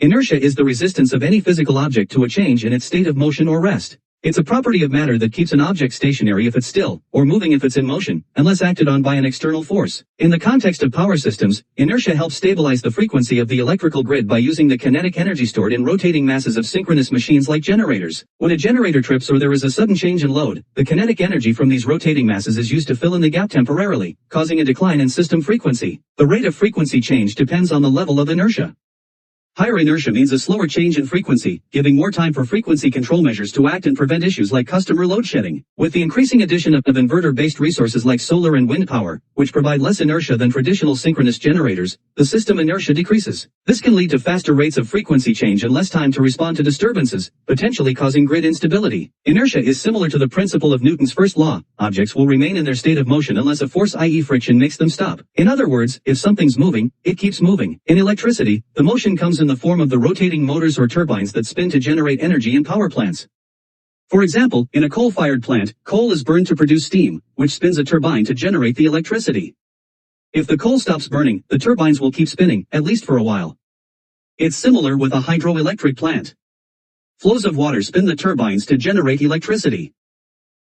Inertia is the resistance of any physical object to a change in its state of motion or rest. It's a property of matter that keeps an object stationary if it's still, or moving if it's in motion, unless acted on by an external force. In the context of power systems, inertia helps stabilize the frequency of the electrical grid by using the kinetic energy stored in rotating masses of synchronous machines like generators. When a generator trips or there is a sudden change in load, the kinetic energy from these rotating masses is used to fill in the gap temporarily, causing a decline in system frequency. The rate of frequency change depends on the level of inertia. Higher inertia means a slower change in frequency, giving more time for frequency control measures to act and prevent issues like customer load shedding. With the increasing addition of inverter-based resources like solar and wind power, which provide less inertia than traditional synchronous generators, the system inertia decreases. This can lead to faster rates of frequency change and less time to respond to disturbances, potentially causing grid instability. Inertia is similar to the principle of Newton's first law. Objects will remain in their state of motion unless a force, i.e. friction, makes them stop. In other words, if something's moving, it keeps moving. In electricity, the motion comes in the form of the rotating motors or turbines that spin to generate energy in power plants. For example, in a coal-fired plant, coal is burned to produce steam, which spins a turbine to generate the electricity. If the coal stops burning, the turbines will keep spinning, at least for a while. It's similar with a hydroelectric plant. Flows of water spin the turbines to generate electricity.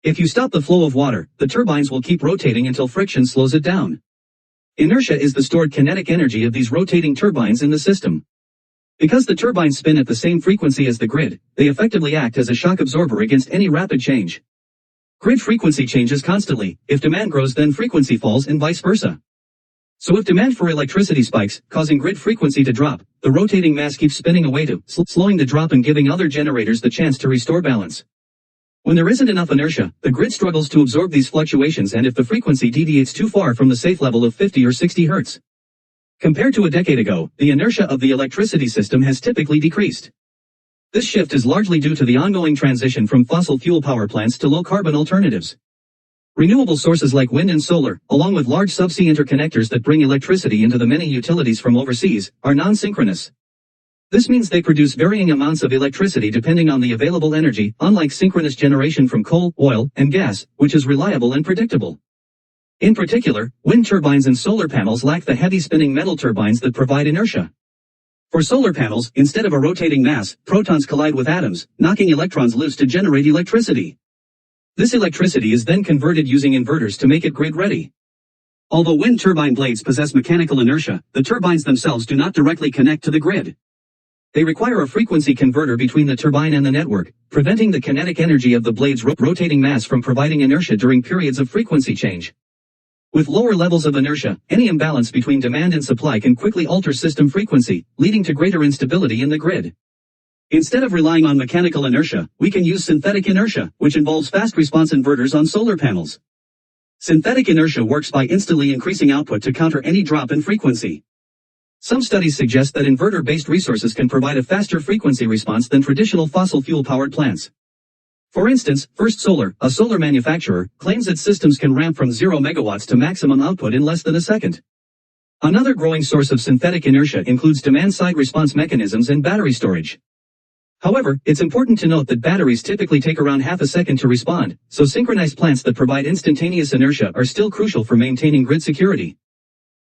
If you stop the flow of water, the turbines will keep rotating until friction slows it down. Inertia is the stored kinetic energy of these rotating turbines in the system. Because the turbines spin at the same frequency as the grid, they effectively act as a shock absorber against any rapid change. Grid frequency changes constantly. If demand grows, then frequency falls, and vice versa. So if demand for electricity spikes, causing grid frequency to drop, the rotating mass keeps spinning away to slowing the drop and giving other generators the chance to restore balance. When there isn't enough inertia, the grid struggles to absorb these fluctuations, and if the frequency deviates too far from the safe level of 50 or 60 Hz. Compared to a decade ago, the inertia of the electricity system has typically decreased. This shift is largely due to the ongoing transition from fossil fuel power plants to low-carbon alternatives. Renewable sources like wind and solar, along with large subsea interconnectors that bring electricity into the many utilities from overseas, are non-synchronous. This means they produce varying amounts of electricity depending on the available energy, unlike synchronous generation from coal, oil, and gas, which is reliable and predictable. In particular, wind turbines and solar panels lack the heavy spinning metal turbines that provide inertia. For solar panels, instead of a rotating mass, protons collide with atoms, knocking electrons loose to generate electricity. This electricity is then converted using inverters to make it grid-ready. Although wind turbine blades possess mechanical inertia, the turbines themselves do not directly connect to the grid. They require a frequency converter between the turbine and the network, preventing the kinetic energy of the blade's rotating mass from providing inertia during periods of frequency change. With lower levels of inertia, any imbalance between demand and supply can quickly alter system frequency, leading to greater instability in the grid. Instead of relying on mechanical inertia, we can use synthetic inertia, which involves fast response inverters on solar panels. Synthetic inertia works by instantly increasing output to counter any drop in frequency. Some studies suggest that inverter-based resources can provide a faster frequency response than traditional fossil fuel-powered plants. For instance, First Solar, a solar manufacturer, claims its systems can ramp from 0 megawatts to maximum output in less than a second. Another growing source of synthetic inertia includes demand-side response mechanisms and battery storage. However, it's important to note that batteries typically take around half a second to respond, so synchronized plants that provide instantaneous inertia are still crucial for maintaining grid security.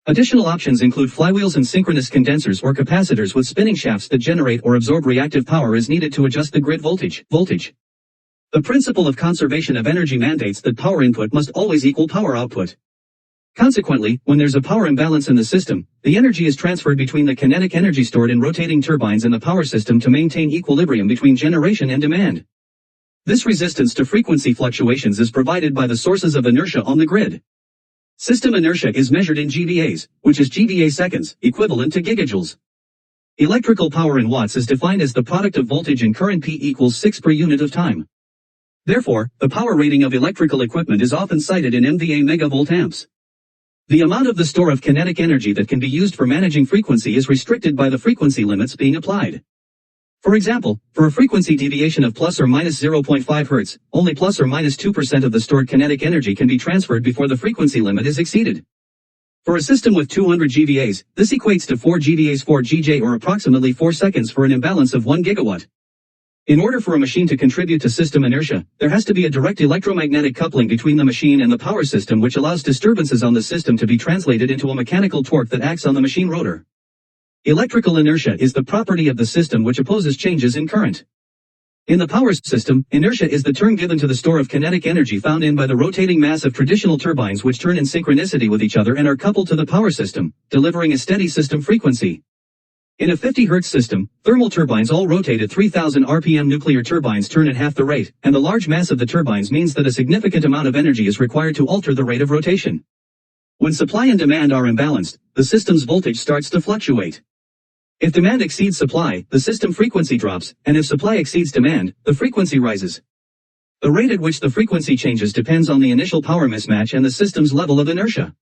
Additional options include flywheels and synchronous condensers or capacitors with spinning shafts that generate or absorb reactive power as needed to adjust the grid voltage. The principle of conservation of energy mandates that power input must always equal power output. Consequently, when there's a power imbalance in the system, the energy is transferred between the kinetic energy stored in rotating turbines and the power system to maintain equilibrium between generation and demand. This resistance to frequency fluctuations is provided by the sources of inertia on the grid. System inertia is measured in GVAs, which is GVA seconds, equivalent to gigajoules. Electrical power in watts is defined as the product of voltage and current P equals 6 per unit of time. Therefore, the power rating of electrical equipment is often cited in MVA megavolt amps. The amount of the store of kinetic energy that can be used for managing frequency is restricted by the frequency limits being applied. For example, for a frequency deviation of plus or minus 0.5 Hz, only plus or minus 2% of the stored kinetic energy can be transferred before the frequency limit is exceeded. For a system with 200 GVAs, this equates to 4 GVAs 4 GJ or approximately 4 seconds for an imbalance of 1 gigawatt. In order for a machine to contribute to system inertia, there has to be a direct electromagnetic coupling between the machine and the power system, which allows disturbances on the system to be translated into a mechanical torque that acts on the machine rotor. Electrical inertia is the property of the system which opposes changes in current. In the power system, inertia is the term given to the store of kinetic energy found in by the rotating mass of traditional turbines which turn in synchronicity with each other and are coupled to the power system, delivering a steady system frequency. In a 50 Hz system, thermal turbines all rotate at 3000 RPM, nuclear turbines turn at half the rate, and the large mass of the turbines means that a significant amount of energy is required to alter the rate of rotation. When supply and demand are imbalanced, the system's voltage starts to fluctuate. If demand exceeds supply, the system frequency drops, and if supply exceeds demand, the frequency rises. The rate at which the frequency changes depends on the initial power mismatch and the system's level of inertia.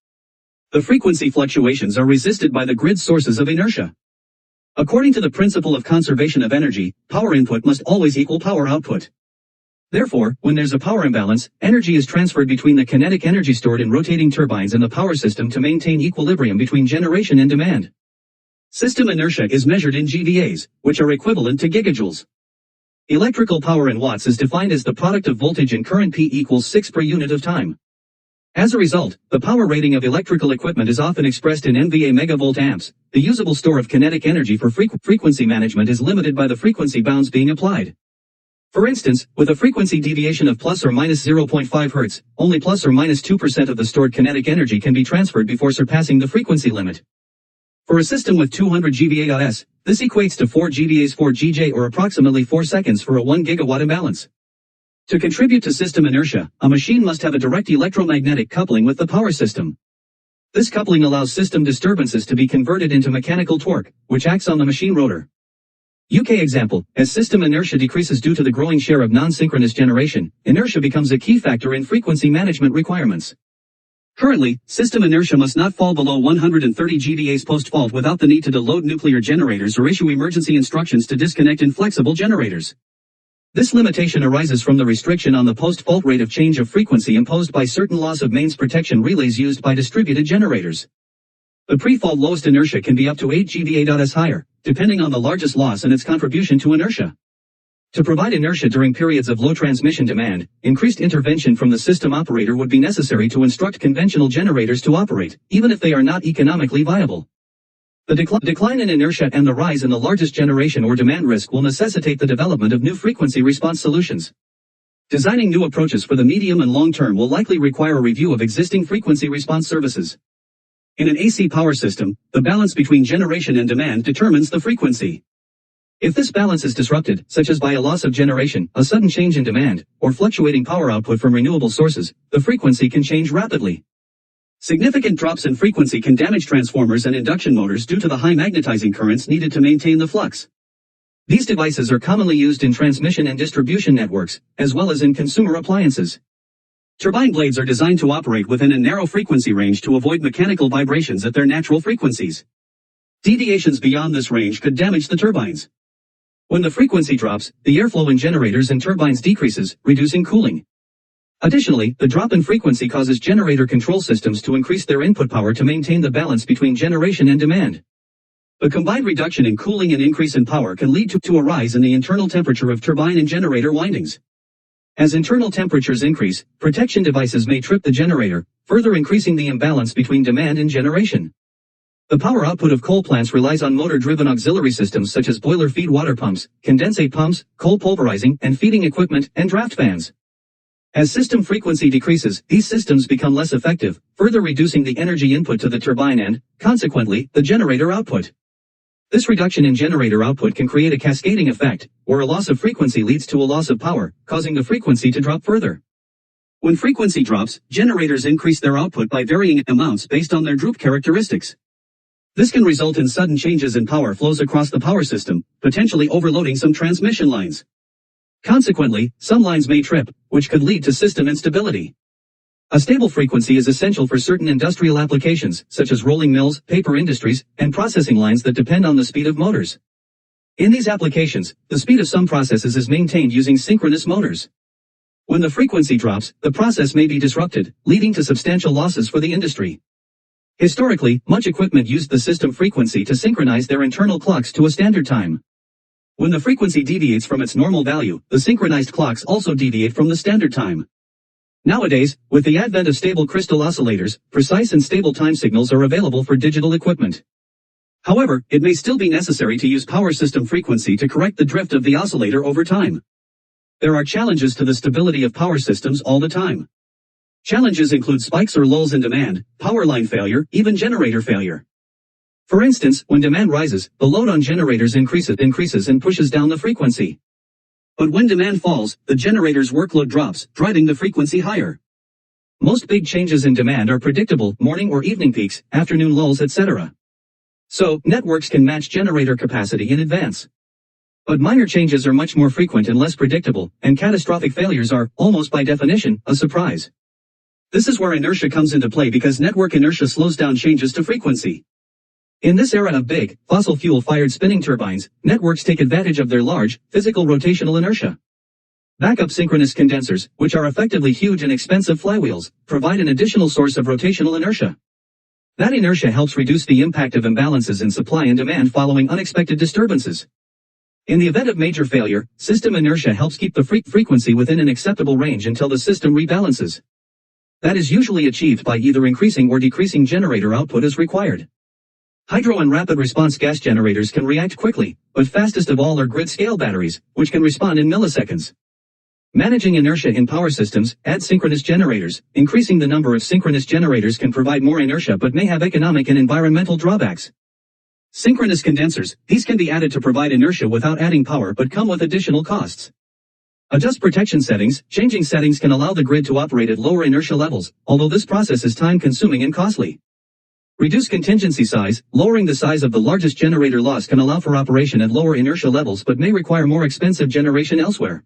The frequency fluctuations are resisted by the grid sources of inertia. According to the principle of conservation of energy, power input must always equal power output. Therefore, when there's a power imbalance, energy is transferred between the kinetic energy stored in rotating turbines and the power system to maintain equilibrium between generation and demand. System inertia is measured in GVAs, which are equivalent to gigajoules. Electrical power in watts is defined as the product of voltage and current P equals 6 per unit of time. As a result, the power rating of electrical equipment is often expressed in MVA megavolt amps. The usable store of kinetic energy for frequency management is limited by the frequency bounds being applied. For instance, with a frequency deviation of plus or minus 0.5 Hz, only plus or minus 2% of the stored kinetic energy can be transferred before surpassing the frequency limit. For a system with 200 GVA/s, this equates to 4 GVAs 4 GJ or approximately 4 seconds for a 1 gigawatt imbalance. To contribute to system inertia, a machine must have a direct electromagnetic coupling with the power system. This coupling allows system disturbances to be converted into mechanical torque, which acts on the machine rotor. UK example, as system inertia decreases due to the growing share of non-synchronous generation, inertia becomes a key factor in frequency management requirements. Currently, system inertia must not fall below 130 GVAs post-fault without the need to deload nuclear generators or issue emergency instructions to disconnect inflexible generators. This limitation arises from the restriction on the post-fault rate of change of frequency imposed by certain loss of mains protection relays used by distributed generators. The pre-fault lowest inertia can be up to 8 GVA/s higher, depending on the largest loss and its contribution to inertia. To provide inertia during periods of low transmission demand, increased intervention from the system operator would be necessary to instruct conventional generators to operate, even if they are not economically viable. The decline in inertia and the rise in the largest generation or demand risk will necessitate the development of new frequency response solutions. Designing new approaches for the medium and long term will likely require a review of existing frequency response services. In an AC power system, the balance between generation and demand determines the frequency. If this balance is disrupted, such as by a loss of generation, a sudden change in demand, or fluctuating power output from renewable sources, the frequency can change rapidly. Significant drops in frequency can damage transformers and induction motors due to the high magnetizing currents needed to maintain the flux. These devices are commonly used in transmission and distribution networks, as well as in consumer appliances. Turbine blades are designed to operate within a narrow frequency range to avoid mechanical vibrations at their natural frequencies. Deviations beyond this range could damage the turbines. When the frequency drops, the airflow in generators and turbines decreases, reducing cooling. Additionally, the drop in frequency causes generator control systems to increase their input power to maintain the balance between generation and demand. The combined reduction in cooling and increase in power can lead to a rise in the internal temperature of turbine and generator windings. As internal temperatures increase, protection devices may trip the generator, further increasing the imbalance between demand and generation. The power output of coal plants relies on motor-driven auxiliary systems such as boiler feed water pumps, condensate pumps, coal pulverizing and feeding equipment, and draft fans. As system frequency decreases, these systems become less effective, further reducing the energy input to the turbine and, consequently, the generator output. This reduction in generator output can create a cascading effect, where a loss of frequency leads to a loss of power, causing the frequency to drop further. When frequency drops, generators increase their output by varying amounts based on their droop characteristics. This can result in sudden changes in power flows across the power system, potentially overloading some transmission lines. Consequently, some lines may trip, which could lead to system instability. A stable frequency is essential for certain industrial applications, such as rolling mills, paper industries, and processing lines that depend on the speed of motors. In these applications, the speed of some processes is maintained using synchronous motors. When the frequency drops, the process may be disrupted, leading to substantial losses for the industry. Historically, much equipment used the system frequency to synchronize their internal clocks to a standard time. When the frequency deviates from its normal value, the synchronized clocks also deviate from the standard time. Nowadays, with the advent of stable crystal oscillators, precise and stable time signals are available for digital equipment. However, it may still be necessary to use power system frequency to correct the drift of the oscillator over time. There are challenges to the stability of power systems all the time. Challenges include spikes or lulls in demand, power line failure, even generator failure. For instance, when demand rises, the load on generators increases and pushes down the frequency. But when demand falls, the generator's workload drops, driving the frequency higher. Most big changes in demand are predictable, morning or evening peaks, afternoon lulls, etc. So, networks can match generator capacity in advance. But minor changes are much more frequent and less predictable, and catastrophic failures are, almost by definition, a surprise. This is where inertia comes into play because network inertia slows down changes to frequency. In this era of big, fossil fuel-fired spinning turbines, networks take advantage of their large, physical rotational inertia. Backup synchronous condensers, which are effectively huge and expensive flywheels, provide an additional source of rotational inertia. That inertia helps reduce the impact of imbalances in supply and demand following unexpected disturbances. In the event of major failure, system inertia helps keep the frequency within an acceptable range until the system rebalances. That is usually achieved by either increasing or decreasing generator output as required. Hydro and rapid response gas generators can react quickly, but fastest of all are grid-scale batteries, which can respond in milliseconds. Managing inertia in power systems, add synchronous generators. Increasing the number of synchronous generators can provide more inertia but may have economic and environmental drawbacks. Synchronous condensers, these can be added to provide inertia without adding power but come with additional costs. Adjust protection settings. Changing settings can allow the grid to operate at lower inertia levels, although this process is time-consuming and costly. Reduce contingency size. Lowering the size of the largest generator loss can allow for operation at lower inertia levels but may require more expensive generation elsewhere.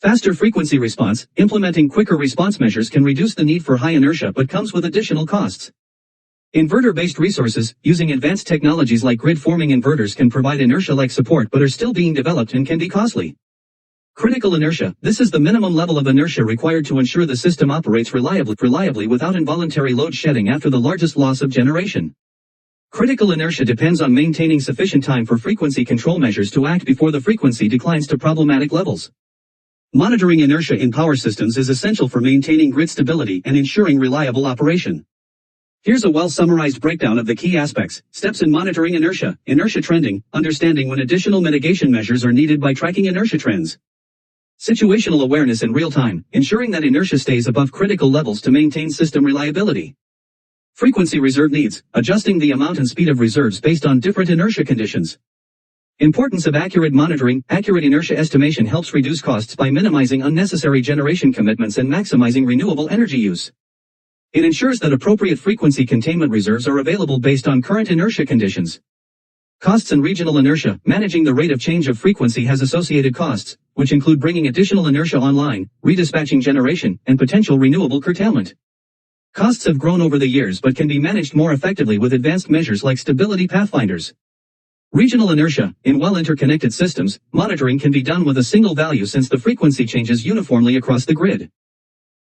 Faster frequency response. Implementing quicker response measures can reduce the need for high inertia but comes with additional costs. Inverter-based resources. Using advanced technologies like grid-forming inverters can provide inertia-like support but are still being developed and can be costly. Critical inertia. This is the minimum level of inertia required to ensure the system operates reliably without involuntary load shedding after the largest loss of generation. Critical inertia depends on maintaining sufficient time for frequency control measures to act before the frequency declines to problematic levels. Monitoring inertia in power systems is essential for maintaining grid stability and ensuring reliable operation. Here's a well-summarized breakdown of the key aspects. Steps in monitoring inertia. Inertia trending. Understanding when additional mitigation measures are needed by tracking inertia trends. Situational awareness in real time, ensuring that inertia stays above critical levels to maintain system reliability. Frequency reserve needs. Adjusting the amount and speed of reserves based on different inertia conditions. Importance of accurate monitoring. Accurate inertia estimation helps reduce costs by minimizing unnecessary generation commitments and maximizing renewable energy use. It ensures that appropriate frequency containment reserves are available based on current inertia conditions. Costs and regional inertia. Managing the rate of change of frequency has associated costs, which include bringing additional inertia online, redispatching generation, and potential renewable curtailment. Costs have grown over the years but can be managed more effectively with advanced measures like stability pathfinders. Regional inertia. In well-interconnected systems, monitoring can be done with a single value since the frequency changes uniformly across the grid.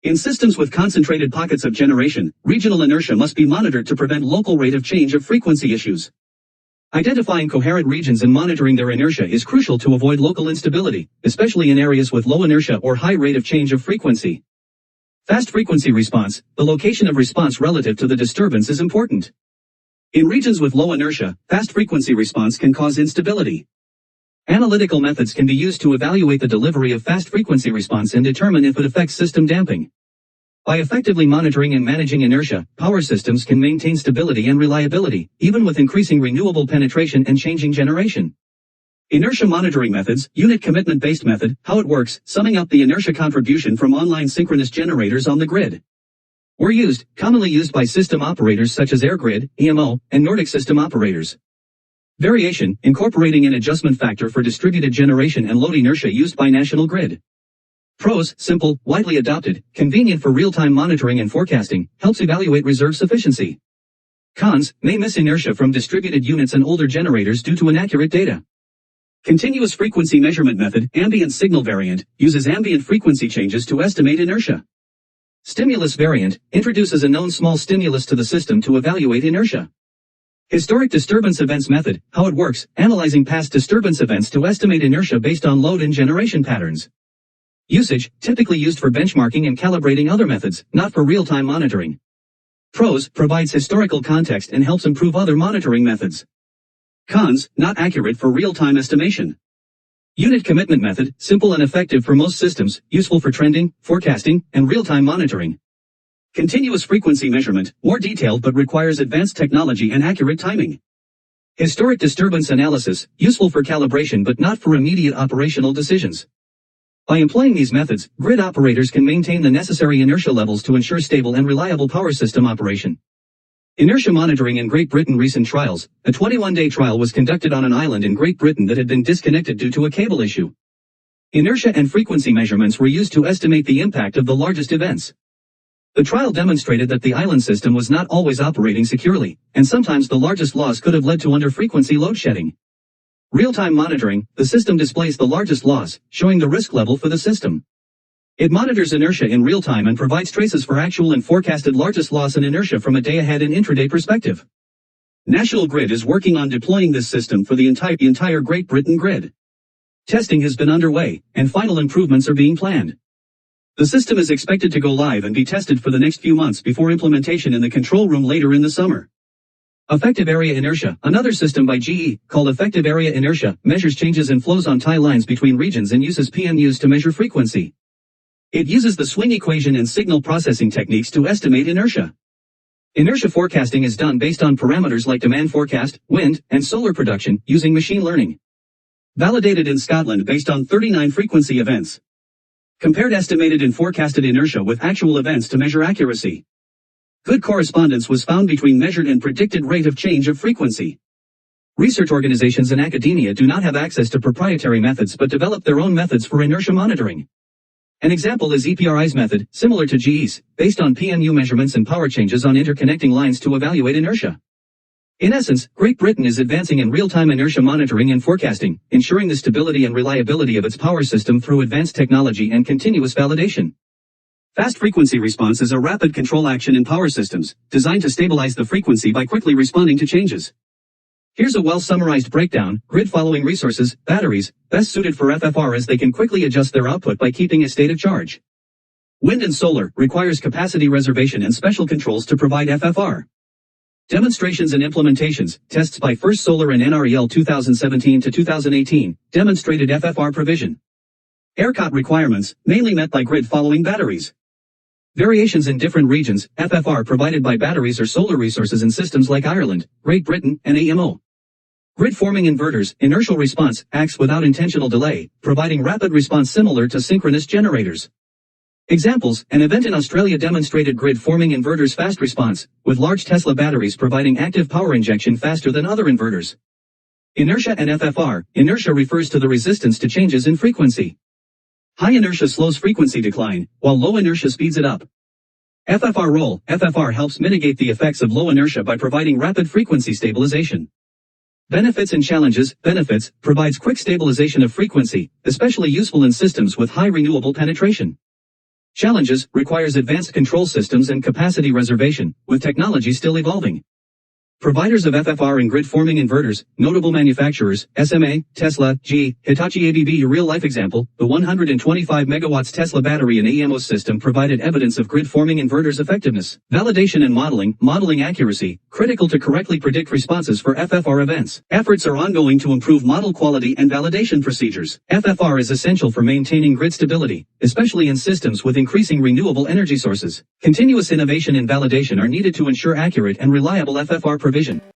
In systems with concentrated pockets of generation, regional inertia must be monitored to prevent local rate of change of frequency issues. Identifying coherent regions and monitoring their inertia is crucial to avoid local instability, especially in areas with low inertia or high rate of change of frequency. Fast frequency response. The location of response relative to the disturbance is important. In regions with low inertia, fast frequency response can cause instability. Analytical methods can be used to evaluate the delivery of fast frequency response and determine if it affects system damping. By effectively monitoring and managing inertia, power systems can maintain stability and reliability, even with increasing renewable penetration and changing generation. Inertia monitoring methods. Unit commitment-based method. How it works. Summing up the inertia contribution from online synchronous generators on the grid. Commonly used by system operators such as AirGrid, EMO, and Nordic system operators. Variation. Incorporating an adjustment factor for distributed generation and load inertia used by national grid. Pros. Simple, widely adopted, convenient for real-time monitoring and forecasting, helps evaluate reserve sufficiency. Cons. May miss inertia from distributed units and older generators due to inaccurate data. Continuous frequency measurement method. Ambient signal variant, uses ambient frequency changes to estimate inertia. Stimulus variant, introduces a known small stimulus to the system to evaluate inertia. Historic disturbance events method. How it works. Analyzing past disturbance events to estimate inertia based on load and generation patterns. Usage. Typically used for benchmarking and calibrating other methods, not for real-time monitoring. Pros. Provides historical context and helps improve other monitoring methods. Cons, not accurate for real-time estimation. Unit commitment method, simple and effective for most systems, useful for trending, forecasting, and real-time monitoring. Continuous frequency measurement, more detailed but requires advanced technology and accurate timing. Historic disturbance analysis, useful for calibration but not for immediate operational decisions. By employing these methods, grid operators can maintain the necessary inertia levels to ensure stable and reliable power system operation. Inertia monitoring in Great Britain. Recent trials. A 21-day trial was conducted on an island in Great Britain that had been disconnected due to a cable issue. Inertia and frequency measurements were used to estimate the impact of the largest events. The trial demonstrated that the island system was not always operating securely, and sometimes the largest loss could have led to under-frequency load shedding. Real-time monitoring, the system displays the largest loss, showing the risk level for the system. It monitors inertia in real time and provides traces for actual and forecasted largest loss and inertia from a day-ahead and intraday perspective. National Grid is working on deploying this system for the entire Great Britain grid. Testing has been underway, and final improvements are being planned. The system is expected to go live and be tested for the next few months before implementation in the control room later in the summer. Effective area inertia, another system by GE, called effective area inertia, measures changes in flows on tie lines between regions and uses PMUs to measure frequency. It uses the swing equation and signal processing techniques to estimate inertia. Inertia forecasting is done based on parameters like demand forecast, wind, and solar production, using machine learning. Validated in Scotland based on 39 frequency events. Compared estimated and forecasted inertia with actual events to measure accuracy. Good correspondence was found between measured and predicted rate of change of frequency. Research organizations and academia do not have access to proprietary methods but develop their own methods for inertia monitoring. An example is EPRI's method, similar to GE's, based on PMU measurements and power changes on interconnecting lines to evaluate inertia. In essence, Great Britain is advancing in real-time inertia monitoring and forecasting, ensuring the stability and reliability of its power system through advanced technology and continuous validation. Fast frequency response is a rapid control action in power systems, designed to stabilize the frequency by quickly responding to changes. Here's a well-summarized breakdown: grid following resources, batteries, best suited for FFR as they can quickly adjust their output by keeping a state of charge. Wind and solar requires capacity reservation and special controls to provide FFR. Demonstrations and implementations, tests by First Solar and NREL 2017 to 2018, demonstrated FFR provision. ERCOT requirements, mainly met by grid following batteries. Variations in different regions, FFR provided by batteries or solar resources in systems like Ireland, Great Britain, and AMO. Grid forming inverters, inertial response, acts without intentional delay, providing rapid response similar to synchronous generators. Examples: an event in Australia demonstrated grid forming inverters fast response, with large Tesla batteries providing active power injection faster than other inverters. Inertia and FFR. Inertia refers to the resistance to changes in frequency. High inertia slows frequency decline, while low inertia speeds it up. FFR role. FFR helps mitigate the effects of low inertia by providing rapid frequency stabilization. Benefits and challenges. Benefits: provides quick stabilization of frequency, especially useful in systems with high renewable penetration. Challenges: requires advanced control systems and capacity reservation, with technology still evolving. Providers of FFR and grid-forming inverters, notable manufacturers, SMA, Tesla, GE, Hitachi ABB. A real-life example, the 125 megawatts Tesla battery in AEMO system provided evidence of grid-forming inverters' effectiveness. Validation and modeling accuracy, critical to correctly predict responses for FFR events. Efforts are ongoing to improve model quality and validation procedures. FFR is essential for maintaining grid stability, especially in systems with increasing renewable energy sources. Continuous innovation and validation are needed to ensure accurate and reliable FFR provision.